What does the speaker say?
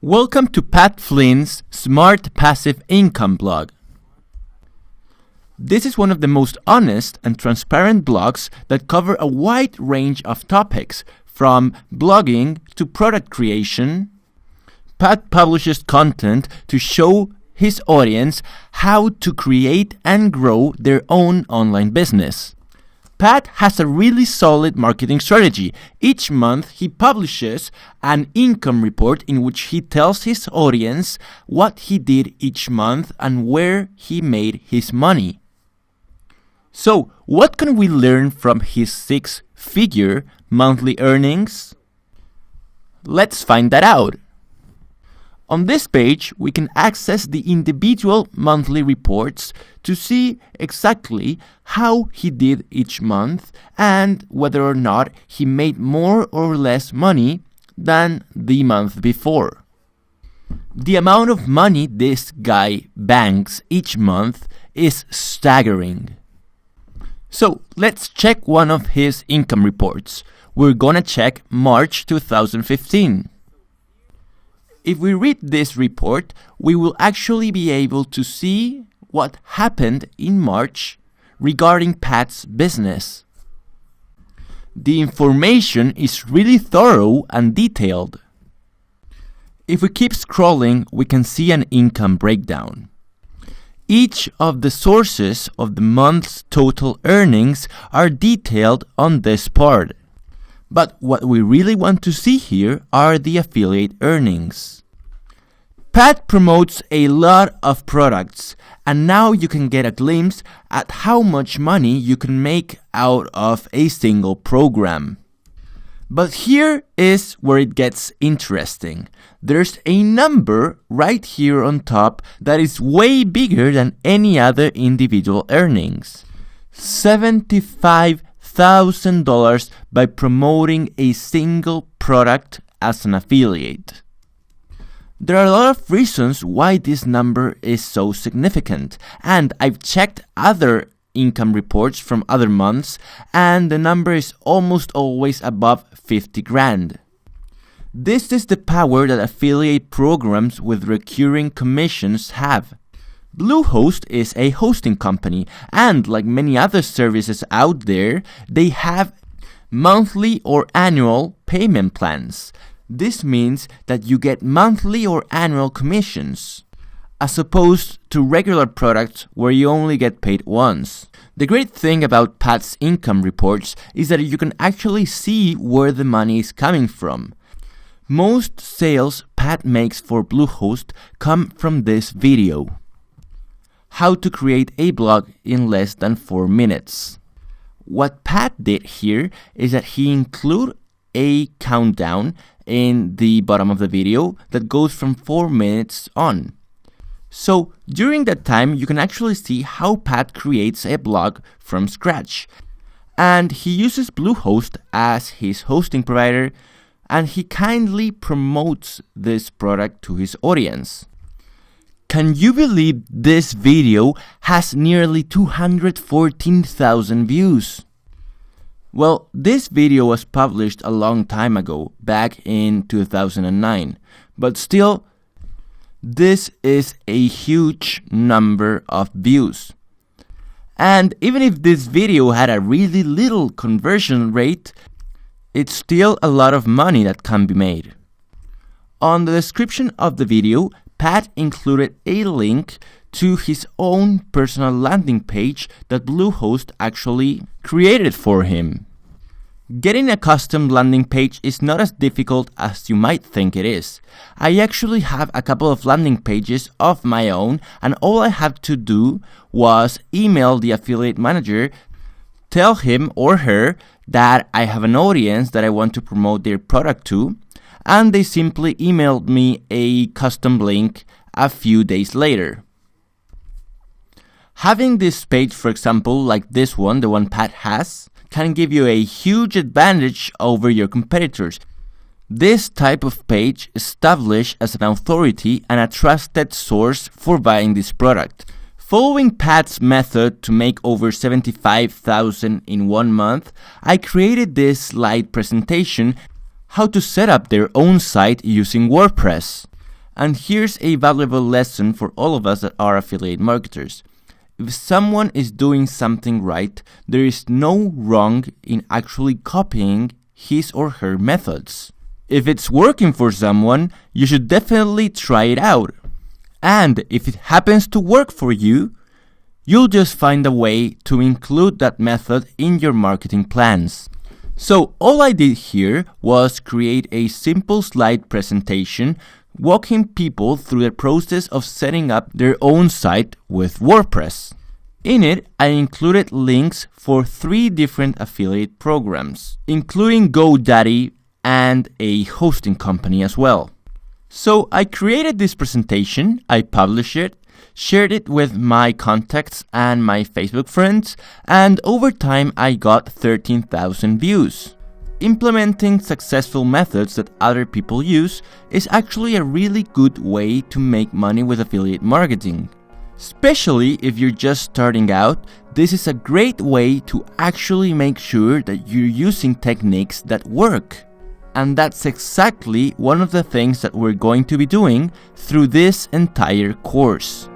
Welcome to Pat Flynn's Smart Passive Income blog. This is one of the most honest and transparent blogs that cover a wide range of topics, from blogging to product creation. Pat publishes content to show his audience how to create and grow their own online business. Pat has a really solid marketing strategy. Each month, he publishes an income report in which he tells his audience what he did each month and where he made his money. So, what can we learn from his six-figure monthly earnings? Let's find that out. On this page, we can access the individual monthly reports to see exactly how he did each month and whether or not he made more or less money than the month before. The amount of money this guy banks each month is staggering. So let's check one of his income reports. We're gonna check March 2015. If we read this report, we will actually be able to see what happened in March regarding Pat's business. The information is really thorough and detailed. If we keep scrolling, we can see an income breakdown. Each of the sources of the month's total earnings are detailed on this part. But what we really want to see here are the affiliate earnings. Pat promotes a lot of products, and now you can get a glimpse at how much money you can make out of a single program. But here is where it gets interesting. There's a number right here on top that is way bigger than any other individual earnings. $75,000 by promoting a single product as an affiliate. There are a lot of reasons why this number is so significant, and I've checked other income reports from other months, and the number is almost always above 50 grand. This is the power that affiliate programs with recurring commissions have. Bluehost is a hosting company, and like many other services out there, they have monthly or annual payment plans. This means that you get monthly or annual commissions, as opposed to regular products where you only get paid once. The great thing about Pat's income reports is that you can actually see where the money is coming from. Most sales Pat makes for Bluehost come from this video. How to create a blog in less than 4 minutes. What Pat did here is that he included a countdown in the bottom of the video that goes from 4 minutes on. So during that time, you can actually see how Pat creates a blog from scratch. And he uses Bluehost as his hosting provider, and he kindly promotes this product to his audience. Can you believe this video has nearly 214,000 views? Well, this video was published a long time ago, back in 2009, but still, this is a huge number of views. And even if this video had a really little conversion rate, it's still a lot of money that can be made. On the description of the video, Pat included a link to his own personal landing page that Bluehost actually created for him. Getting a custom landing page is not as difficult as you might think it is. I actually have a couple of landing pages of my own, and all I had to do was email the affiliate manager, tell him or her that I have an audience that I want to promote their product to, and they simply emailed me a custom link a few days later. Having this page, for example, like this one, the one Pat has, can give you a huge advantage over your competitors. This type of page established as an authority and a trusted source for buying this product. Following Pat's method to make over $75,000 in 1 month, I created this slide presentation how to set up their own site using WordPress. And here's a valuable lesson for all of us that are affiliate marketers. If someone is doing something right, there is no wrong in actually copying his or her methods. If it's working for someone, you should definitely try it out. And if it happens to work for you, you'll just find a way to include that method in your marketing plans. So all I did here was create a simple slide presentation walking people through the process of setting up their own site with WordPress. In it, I included links for 3 different affiliate programs, including GoDaddy and a hosting company as well. So I created this presentation, I published it, shared it with my contacts and my Facebook friends, and over time I got 13,000 views. Implementing successful methods that other people use is actually a really good way to make money with affiliate marketing. Especially if you're just starting out, this is a great way to actually make sure that you're using techniques that work. And that's exactly one of the things that we're going to be doing through this entire course.